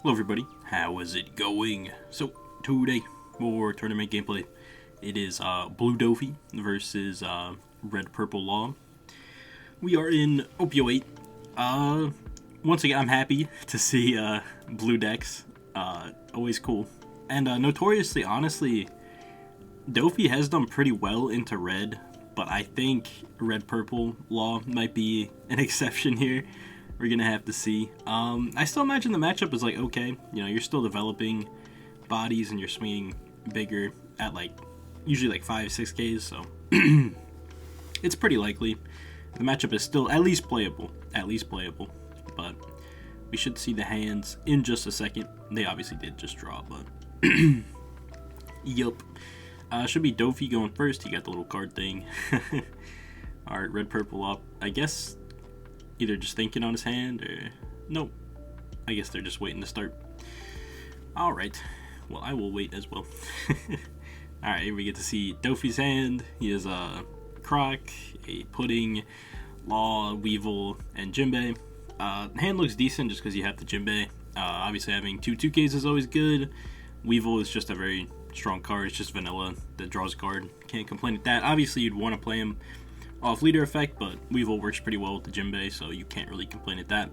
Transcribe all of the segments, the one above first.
Hello everybody, how is it going? So today, more tournament gameplay. It is Blue Doffy versus Red Purple Law. We are in OP08. Once again, I'm happy to see blue decks. Always cool. And notoriously, honestly, Doffy has done pretty well into red, but I think Red Purple Law might be an exception here. We're gonna have to see. I still imagine the matchup is like okay. You know, you're still developing bodies and you're swinging bigger at like usually like 5-6Ks, so it's pretty likely the matchup is still at least playable. But we should see the hands in just a second. They obviously did just draw, but yup. Should be Doffy going first. He got the little card thing. Alright, Red Purple up. I guess either just thinking on his hand or nope. I guess they're just waiting to start. Alright, well I will wait as well. Alright, here we get to see Doffy's hand. He has a Croc, a Pudding, Law, Weevil, and Jinbei. Hand looks decent just because you have the Jinbei. Obviously having two 2Ks is always good. Weevil is just a very strong card. It's just vanilla that draws a card. Can't complain at that. Obviously you'd want to play him off leader effect, but Weevil works pretty well with the Jinbei, so you can't really complain at that.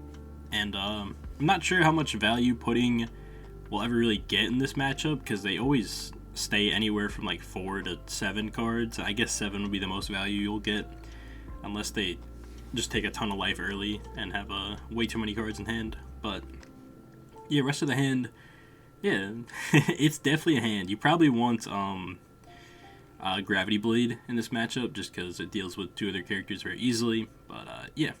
And I'm not sure how much value Pudding will ever really get in this matchup because they always stay anywhere from like 4 to 7 cards. I guess 7 would be the most value you'll get unless they just take a ton of life early and have way too many cards in hand. But yeah, rest of the hand, yeah, it's definitely a hand. You probably want Gravity Blade in this matchup just because it deals with 2 other characters very easily. But yeah,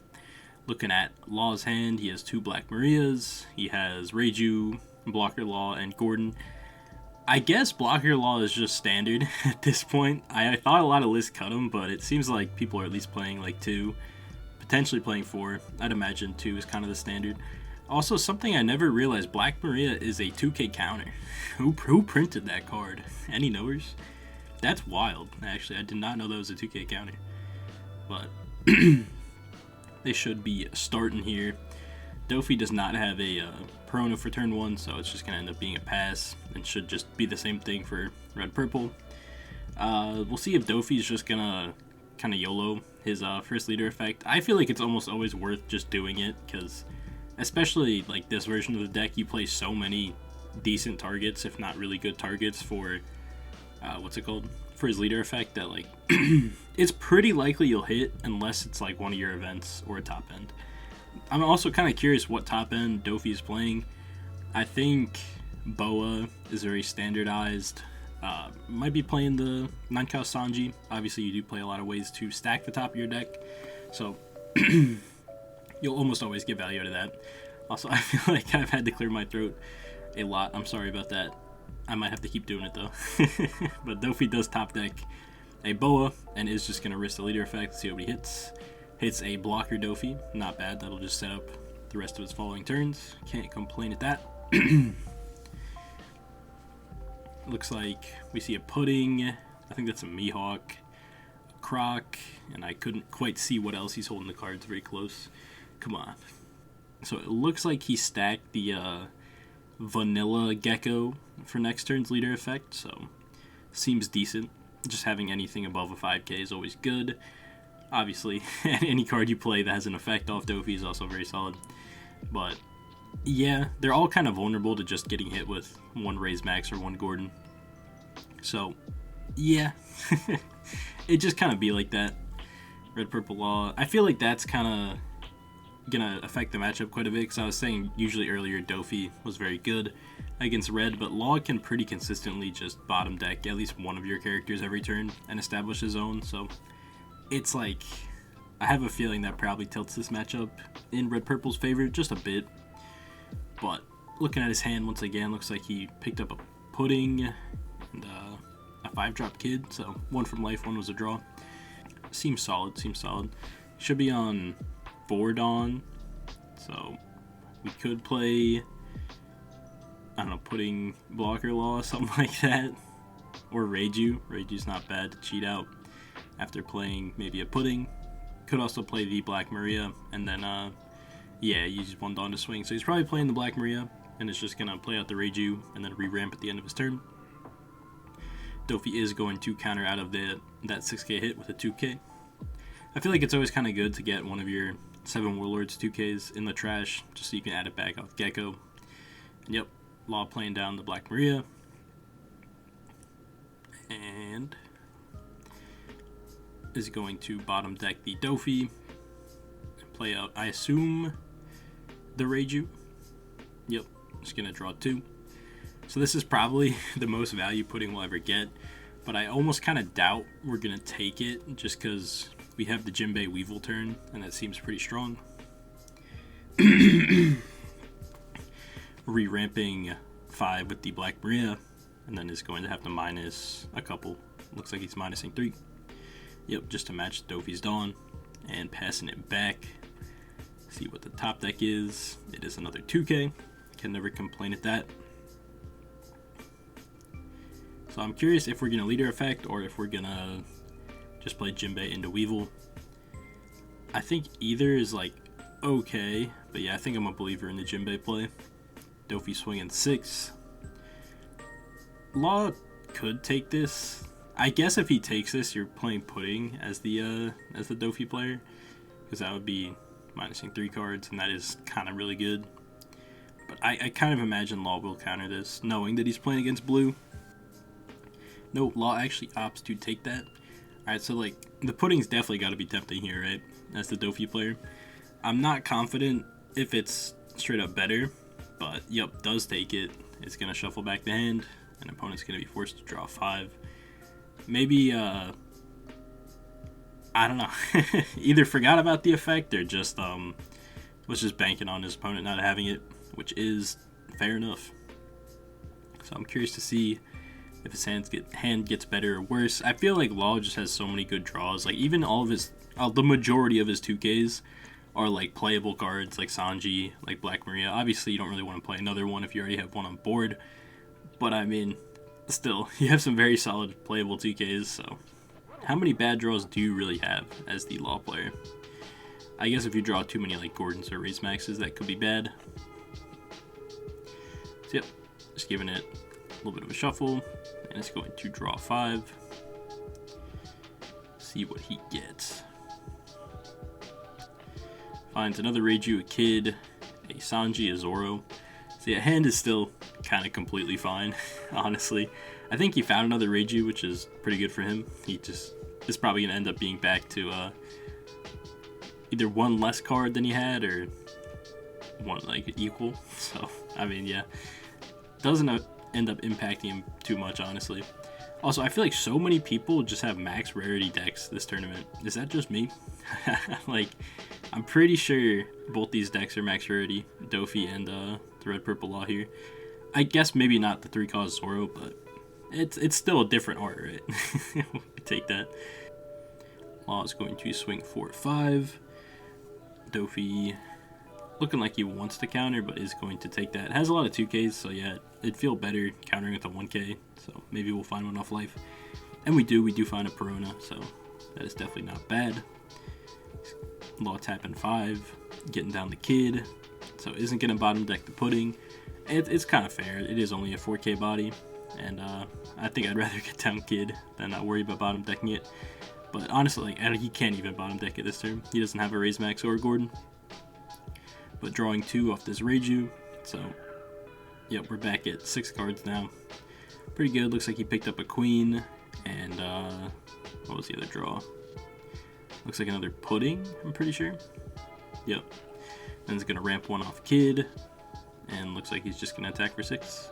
looking at Law's hand, he has 2 Black Marias. He has Reiju, Blocker Law, and Gordon. I guess Blocker Law is just standard at this point. I thought a lot of lists cut him, but it seems like people are at least playing like 2, potentially playing 4. I'd imagine 2 is kind of the standard. Also, something I never realized, Black Maria is a 2K counter. Who printed that card? Any knowers? That's wild, actually. I did not know that was a 2K counter. But they should be starting here. Doffy does not have a Perona for turn 1, so it's just going to end up being a pass and should just be the same thing for Red Purple. We'll see if Doffy's just going to kind of YOLO his first leader effect. I feel like it's almost always worth just doing it because especially like this version of the deck, you play so many decent targets, if not really good targets for for his leader effect that like it's pretty likely you'll hit unless it's like one of your events or a top end. I'm also kind of curious what top end Doffy is playing. I think Boa is very standardized. Might be playing the Nankao Sanji. Obviously you do play a lot of ways to stack the top of your deck, so you'll almost always get value out of that. Also, I feel like I've had to clear my throat a lot. I'm sorry about that. I might have to keep doing it though. But Doffy does top deck a Boa and is just going to risk the leader effect. See what he hits. Hits a blocker Doffy. Not bad. That'll just set up the rest of his following turns. Can't complain at that. Looks like we see a Pudding. I think that's a Mihawk. A Croc. And I couldn't quite see what else he's holding the cards very close. Come on. So it looks like he stacked the Vanilla Gecko for next turn's leader effect, so seems decent. Just having anything above a 5K is always good. Obviously, any card you play that has an effect off Doffy is also very solid. But yeah, they're all kind of vulnerable to just getting hit with 1 Raise Max or 1 Gordon. So yeah, it just kind of be like that. Red Purple Law. I feel like that's kind of gonna affect the matchup quite a bit because I was saying usually earlier Doffy was very good against red, but Law can pretty consistently just bottom deck at least one of your characters every turn and establish his own, so it's like I have a feeling that probably tilts this matchup in Red Purple's favor just a bit. But looking at his hand once again, looks like he picked up a Pudding and a 5-drop Kid, so 1 from life, 1 was a draw. Seems solid. Should be on 4 Dawn, so we could play, I don't know, Pudding, Blocker Law, something like that, or Reiju. Reiju's not bad to cheat out after playing maybe a Pudding. Could also play the Black Maria, and then yeah, use 1 Dawn to swing, so he's probably playing the Black Maria. and it's just going to play out the Reiju and then re-ramp at the end of his turn. Doffy is going to counter out of that 6k hit with a 2k. I feel like it's always kind of good to get one of your 7 Warlords 2ks in the trash, just so you can add it back off Gecko. And yep, Law playing down the Black Maria. And is going to bottom deck the Doffy. Play out, I assume, the Reiju. Yep, just going to draw 2. So this is probably the most value pudding we'll ever get, but I almost kind of doubt we're going to take it just because we have the Jinbei Weevil turn, and that seems pretty strong. Re-ramping 5 with the Black Maria, and then is going to have to minus a couple. Looks like he's minusing 3. Yep, just to match Doffy's Dawn, and passing it back. See what the top deck is. It is another 2k. Can never complain at that. So I'm curious if we're going to leader effect or if we're going to just play Jinbei into Weevil. I think either is like okay, but yeah, I think I'm a believer in the Jinbei play. Doffy swinging 6. Law could take this. I guess if he takes this, you're playing Pudding as the Doffy player, because that would be minusing 3 cards, and that is kind of really good. But I kind of imagine Law will counter this, knowing that he's playing against blue. No, Law actually opts to take that. Alright, so like, the Pudding's definitely got to be tempting here, right? As the Doffy player. I'm not confident if it's straight up better, but yep, does take it. It's going to shuffle back the hand, and opponent's going to be forced to draw 5. Maybe, I don't know, either forgot about the effect or just was just banking on his opponent not having it, which is fair enough. So I'm curious to see if his hand gets better or worse. I feel like Law just has so many good draws. Like even all of his, the majority of his 2Ks are like playable cards, like Sanji, like Black Maria. Obviously, you don't really want to play another one if you already have one on board. But I mean, still, you have some very solid playable 2Ks. So, how many bad draws do you really have as the Law player? I guess if you draw too many like Gordons or Race Maxes, that could be bad. So yep, just giving it a little bit of a shuffle, and it's going to draw 5. See what he gets. Finds another Reiju, a Kid, a Sanji, a Zoro. So yeah, hand is still kind of completely fine, honestly. I think he found another Reiju, which is pretty good for him. He just is probably going to end up being back to either one less card than he had or one like equal. So, I mean, yeah. Doesn't end up impacting him too much, honestly. Also, I feel like so many people just have max rarity decks this tournament. Is that just me? Like, I'm pretty sure both these decks are max rarity, Doffy and the red purple Law here. I guess maybe not the 3-cost Zoro, but it's still a different art, right? We take that. Law is going to swing 4-5. Doffy looking like he wants to counter, but is going to take that. Has a lot of 2Ks, so yeah, it'd feel better countering with a 1K, so maybe we'll find one off life. And we do find a Perona, so that is definitely not bad. Law tapping 5, getting down the Kid, so isn't going to bottom deck the Pudding. It's kind of fair. It is only a 4K body, and I think I'd rather get down Kid than not worry about bottom decking it. But honestly, like, he can't even bottom deck it this turn. He doesn't have a Raise Max or a Gordon. But drawing 2 off this Reiju, so yep, we're back at 6 cards now. Pretty good. Looks like he picked up a Queen, and what was the other draw? Looks like another Pudding, I'm pretty sure. Yep. Then he's going to ramp 1 off Kid, and looks like he's just going to attack for 6.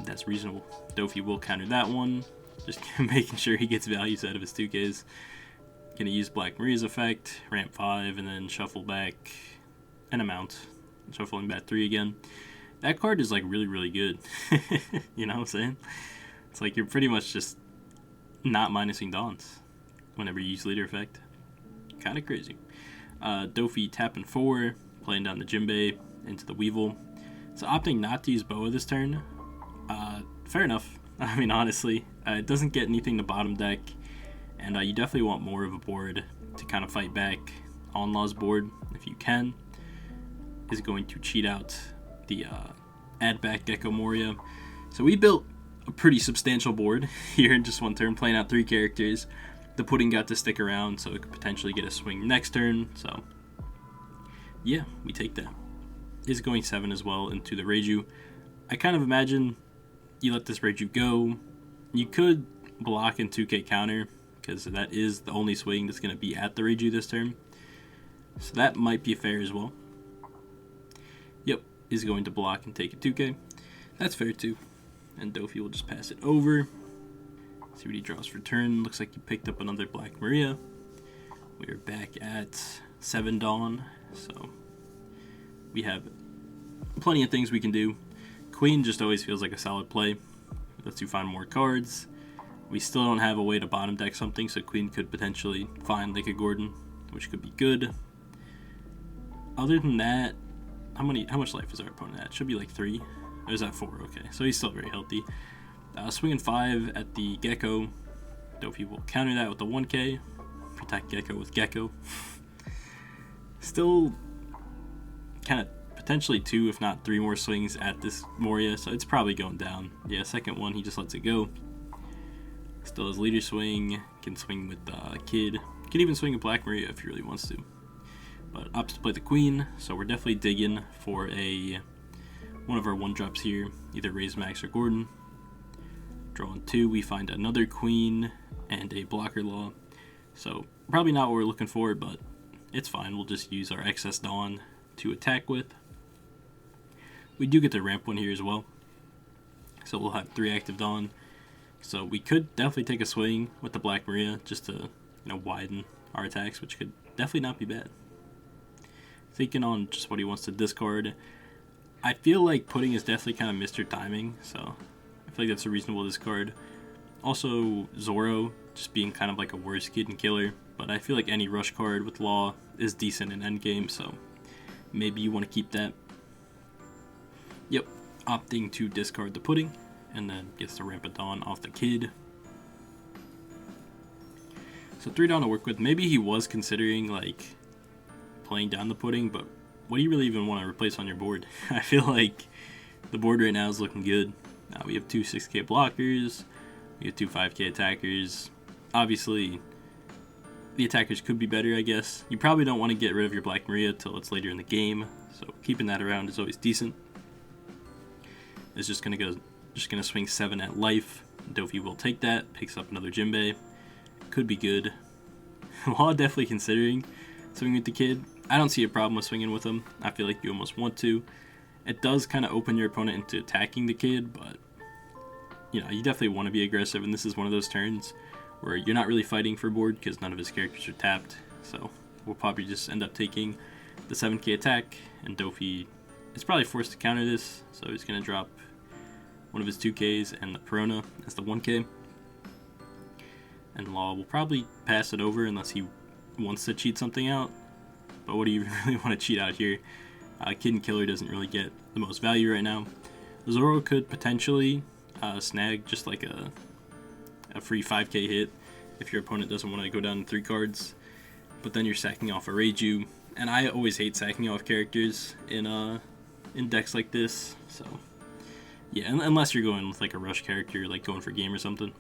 That's reasonable. Doffy will counter that one, just making sure he gets values out of his 2Ks. Going to use Black Maria's effect, ramp 5, and then shuffle back an amount. Shuffling back 3 again. That card is like really, really good. You know what I'm saying? It's like you're pretty much just not minusing Dawns whenever you use leader effect. Kind of crazy. Doffy tapping 4, playing down the Jinbei into the Weevil. So opting not to use Boa this turn. Fair enough. I mean, honestly, it doesn't get anything to bottom deck, and you definitely want more of a board to kind of fight back on Law's board if you can. Is going to cheat out the add back Gecko Moria. So we built a pretty substantial board here in just one turn, playing out 3 characters. The pudding got to stick around, so it could potentially get a swing next turn. So yeah, we take that. Is going 7 as well into the Reiju. I kind of imagine you let this Reiju go. You could block and 2k counter, because that is the only swing that's going to be at the Reiju this turn. So that might be fair as well. Yep, is going to block and take a 2k. That's fair too. And Doffy will just pass it over. See what he draws for turn. Looks like he picked up another Black Maria. We are back at 7 Dawn. So we have plenty of things we can do. Queen just always feels like a solid play. Lets you find more cards. We still don't have a way to bottom deck something, so Queen could potentially find like a Gordon, which could be good. Other than that, how much life is our opponent at? Should be like 3. Or is that 4? Okay, so he's still very healthy. Swinging 5 at the Gecko. Doffy will counter that with the 1k. Protect Gecko with Gecko. Still kind of potentially 2, if not 3 more swings at this Moria, so it's probably going down. Yeah, second one, he just lets it go. Still has leader swing, can swing with the Kid. Can even swing a Black Maria if he really wants to. But opts to play the Queen, so we're definitely digging for one of our 1-drops here, either Raise Max or Gordon. Drawing 2, we find another Queen and a Blocker Law. So probably not what we're looking for, but it's fine. We'll just use our excess Dawn to attack with. We do get to ramp one here as well, so we'll have 3 active Dawn. So we could definitely take a swing with the Black Maria just to, widen our attacks, which could definitely not be bad. Thinking on just what he wants to discard. I feel like Pudding is definitely kind of Mr. Timing, so I feel like that's a reasonable discard. Also, Zoro just being kind of like a worse kid and killer, but I feel like any rush card with Law is decent in endgame, so maybe you want to keep that. Yep, opting to discard the Pudding, and then gets the Ramp of Dawn off the Kid. So 3 Dawn to work with. Maybe he was considering like playing down the Pudding, but what do you really even want to replace on your board? I feel like the board right now is looking good. We have 2 6k blockers, we have 2 5k attackers. Obviously, the attackers could be better, I guess. You probably don't want to get rid of your Black Maria till it's later in the game, so keeping that around is always decent. It's just gonna swing 7 at life. Doffy will take that, picks up another Jinbei. Could be good. While definitely considering swinging with the Kid, I don't see a problem with swinging with him. I feel like you almost want to. It does kind of open your opponent into attacking the Kid, but you definitely want to be aggressive, and this is one of those turns where you're not really fighting for board because none of his characters are tapped. So we'll probably just end up taking the 7k attack, and Doffy is probably forced to counter this, so he's going to drop one of his 2ks and the Perona as the 1k. And Law will probably pass it over unless he wants to cheat something out. But what do you really want to cheat out here? Kid and Killer doesn't really get the most value right now. Zoro could potentially snag just like a free 5k hit if your opponent doesn't want to go down 3 cards. But then you're sacking off a Reiju, and I always hate sacking off characters in decks like this. So yeah, unless you're going with like a rush character, like going for game or something.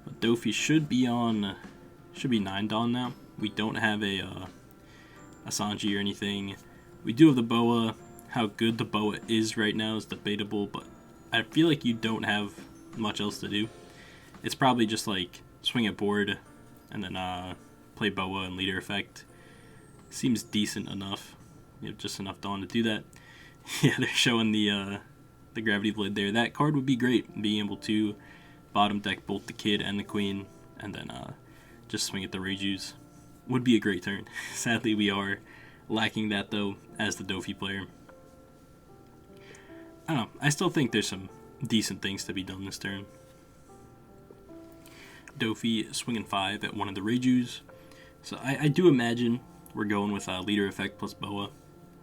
But Doffy should be 9 Dawn now. We don't have a Sanji or anything. We do have the Boa. How good the Boa is right now is debatable, but I feel like you don't have much else to do. It's probably just like swing at board and then play Boa and leader effect. Seems decent enough. You have just enough Dawn to do that. Yeah, they're showing the Gravity Blade there. That card would be great, being able to bottom deck both the Kid and the Queen, and then just swing at the Reijus. Would be a great turn. Sadly, we are lacking that, though, as the Doffy player. I don't know. I still think there's some decent things to be done this turn. Doffy swinging 5 at one of the Reijus. So I do imagine we're going with leader effect plus Boa.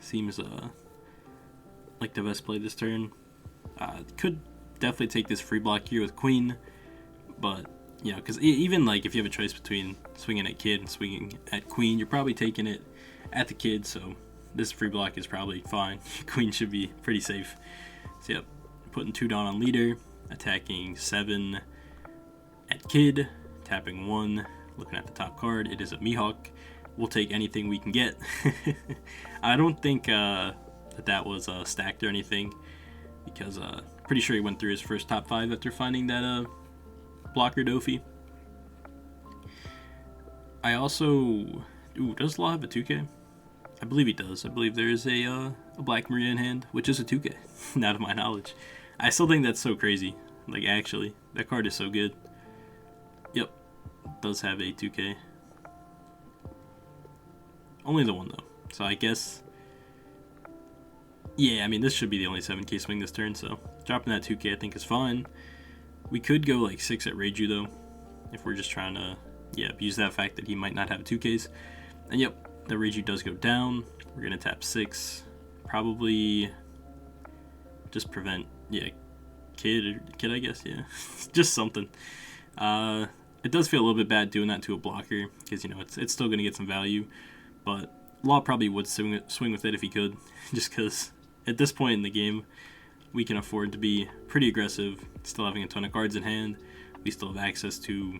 Seems like the best play this turn. Could definitely take this free block here with Queen, but because even like if you have a choice between swinging at Kid and swinging at Queen, you're probably taking it at the Kid. So this free block is probably fine. Queen should be pretty safe. So yep, putting 2 down on leader, attacking 7 at kid, tapping 1, looking at the top card. It is a Mihawk. We'll take anything we can get. I don't think that was stacked or anything, because pretty sure he went through his first top 5 after finding that blocker Doffy. I also... Ooh, does Law have a 2K? I believe he does. I believe there is a Black Maria in hand, which is a 2K, not to my knowledge. I still think that's so crazy. Like, actually, that card is so good. Yep, does have a 2K. Only the one, though. So I guess... Yeah, I mean, this should be the only 7K swing this turn, so dropping that 2K I think is fine. We could go, like, 6 at Reiju, though, if we're just trying to, yeah, use that fact that he might not have 2Ks. And yep, the Reiju does go down. We're going to tap 6. Probably just prevent, yeah, kid, I guess, yeah. Just something. It does feel a little bit bad doing that to a blocker, because, you know, it's still going to get some value. But Law probably would swing with it if he could, just because at this point in the game, we can afford to be pretty aggressive, still having a ton of cards in hand. We still have access to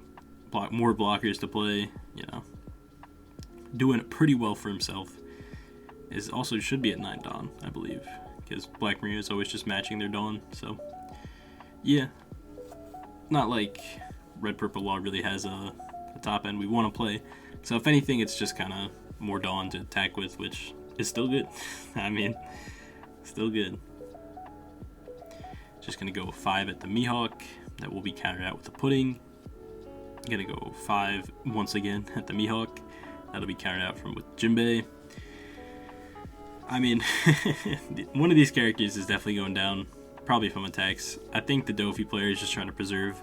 more blockers to play, you know. Doing it pretty well for himself. Is also should be at 9 Dawn, I believe, because Black Maria is always just matching their Dawn, so yeah. Not like Red Purple Law really has a top end we want to play, so if anything it's just kind of more Dawn to attack with, which is still good. I mean, still good. Just gonna go 5 at the Mihawk. That will be countered out with the Pudding. Gonna go 5 once again at the Mihawk. That'll be countered out from with Jinbei. I mean, one of these characters is definitely going down, probably from attacks. I think the Doffy player is just trying to preserve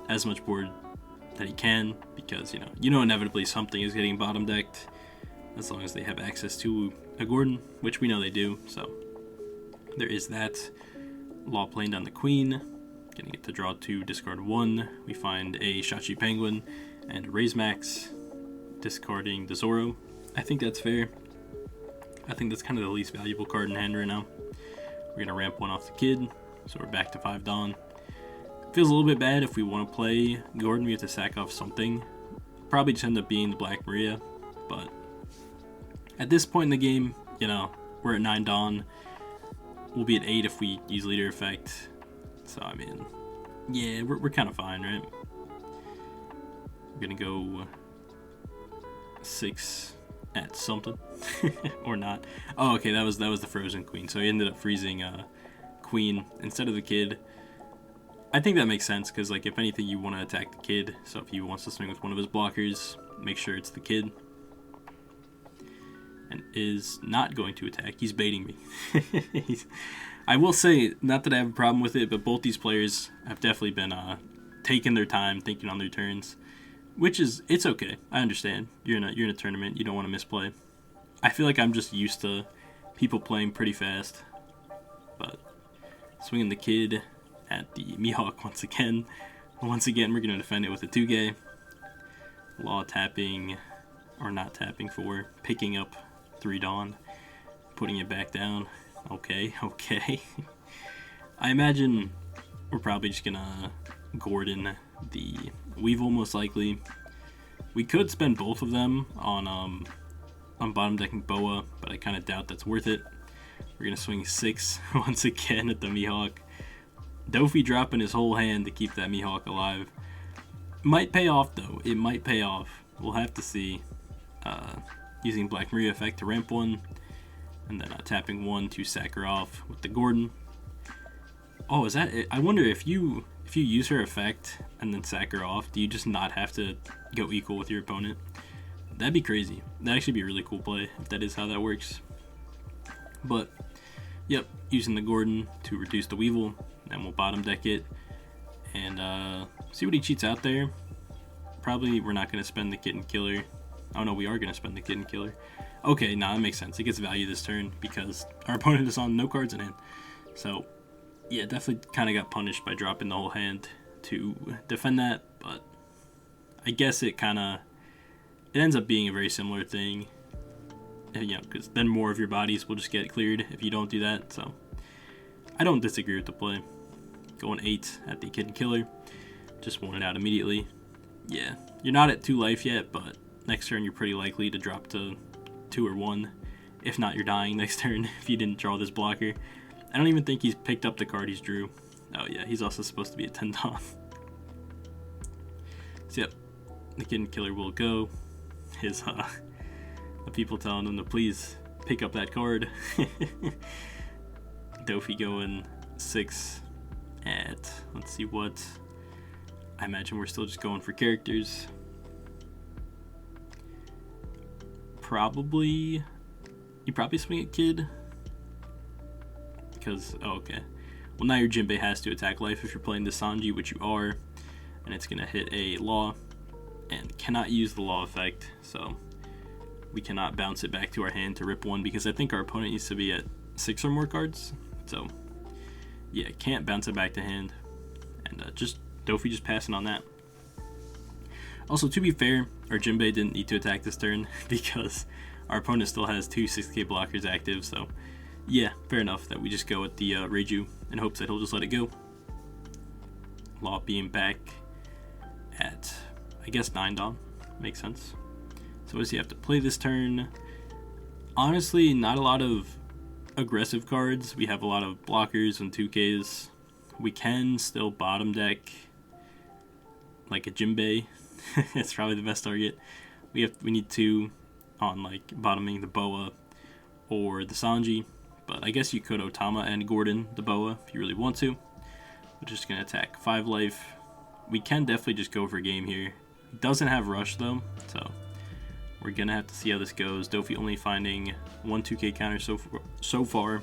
as much board that he can, because you know inevitably something is getting bottom decked, as long as they have access to a Gordon, which we know they do. So there is that. Law playing down the Queen, getting it to draw 2, discard 1. We find a Shachi Penguin and a Raise Max, discarding the Zoro. I think that's fair. I think that's kind of the least valuable card in hand right now. We're gonna ramp 1 off the Kid, so we're back to 5 Dawn. Feels a little bit bad. If we want to play Gordon, we have to sack off something. Probably just end up being the Black Maria, but at this point in the game, you know, we're at 9 Dawn. We'll be at 8 if we use Leader Effect. So, I mean, yeah, we're kind of fine, right? We're going to go 6 at something. Or not. Oh, okay, that was the Frozen Queen. So he ended up freezing Queen instead of the Kid. I think that makes sense, because, like, if anything, you want to attack the Kid. So if he wants to swing with one of his blockers, make sure it's the Kid. And is not going to attack. He's baiting me. I will say, not that I have a problem with it, but both these players have definitely been taking their time, thinking on their turns, which is, it's okay. I understand. You're in a tournament. You don't want to misplay. I feel like I'm just used to people playing pretty fast. But swinging the Kid at the Mihawk once again. Once again, we're going to defend it with a 2K. Law tapping, or not tapping for, picking up 3 Dawn, putting it back down. Okay. I imagine we're probably just gonna Gordon the Weevil, most likely. We could spend both of them on bottom decking Boa, but I kind of doubt that's worth it. We're gonna swing 6 once again at the Mihawk. Doffy dropping his whole hand to keep that Mihawk alive. Might pay off though. It might pay off. We'll have to see. Using Black Maria effect to ramp 1, and then tapping 1 to sack her off with the Gordon. Oh, is that it? I wonder if you use her effect and then sack her off, do you just not have to go equal with your opponent? That'd be crazy. That'd actually be a really cool play if that is how that works. But yep, using the Gordon to reduce the Weevil, then we'll bottom deck it and see what he cheats out there. Probably we're not going to spend the Kitten Killer. Oh no, we are going to spend the Kitten Killer. Okay, nah, that makes sense. It gets value this turn because our opponent is on no cards in hand. So, yeah, definitely kind of got punished by dropping the whole hand to defend that. But I guess it ends up being a very similar thing. you know, because then more of your bodies will just get cleared if you don't do that. So I don't disagree with the play. Going 8 at the Kid Killer. Just won it out immediately. Yeah, you're not at 2 life yet, but next turn you're pretty likely to drop to 2 or 1. If not, you're dying next turn if you didn't draw this blocker. I don't even think he's picked up the card he's drew. Oh yeah, he's also supposed to be a 10 Don. So yep, the Kid Killer will go. His the people telling him to please pick up that card. Doffy going 6 at, let's see what, I imagine we're still just going for characters. Probably, you probably swing at Kid. Because, oh, okay. Well, now your Jinbei has to attack life if you're playing the Sanji, which you are. And it's going to hit a Law. And cannot use the Law effect. So we cannot bounce it back to our hand to rip 1. Because I think our opponent needs to be at 6 or more cards. So, yeah, can't bounce it back to hand. And just Doffy just passing on that. Also, to be fair, our Jinbei didn't need to attack this turn. Because our opponent still has 2 6k blockers active. So yeah, fair enough that we just go with the Reiju in hopes that he'll just let it go. Law being back at, I guess, 9 Dom. Makes sense. So what does he have to play this turn? Honestly, not a lot of aggressive cards. We have a lot of blockers and 2Ks. We can still bottom deck like a Jinbei. It's probably the best target. We need 2 on like bottoming the Boa or the Sanji. But I guess you could Otama and Gordon the Boa if you really want to. We're just going to attack 5 life. We can definitely just go for a game here. He doesn't have rush though, so we're going to have to see how this goes. Doffy only finding 1 2k counter so far.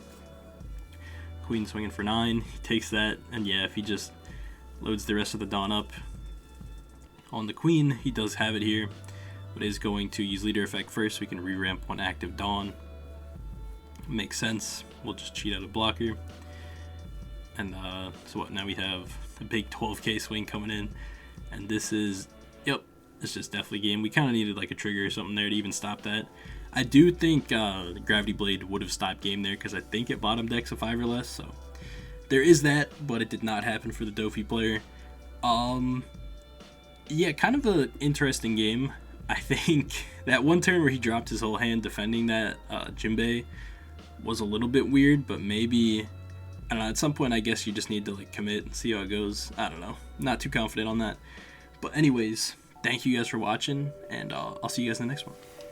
Queen swinging for 9. He takes that, and yeah, if he just loads the rest of the Dawn up on the Queen, he does have it here. But is going to use leader effect first so we can re-ramp 1 active Dawn. Makes sense. We'll just cheat out a blocker. And so what, now we have a big 12k swing coming in. And this is, yep, it's just definitely game. We kind of needed like a trigger or something there to even stop that. I do think Gravity Blade would have stopped game there because I think it bottom decks a 5 or less. So there is that, but it did not happen for the Doffy player. Yeah, kind of an interesting game. I think that one turn where he dropped his whole hand defending that Jinbei was a little bit weird, but maybe, I don't know, at some point I guess you just need to like commit and see how it goes. I don't know, not too confident on that. But anyways, thank you guys for watching, and I'll see you guys in the next one.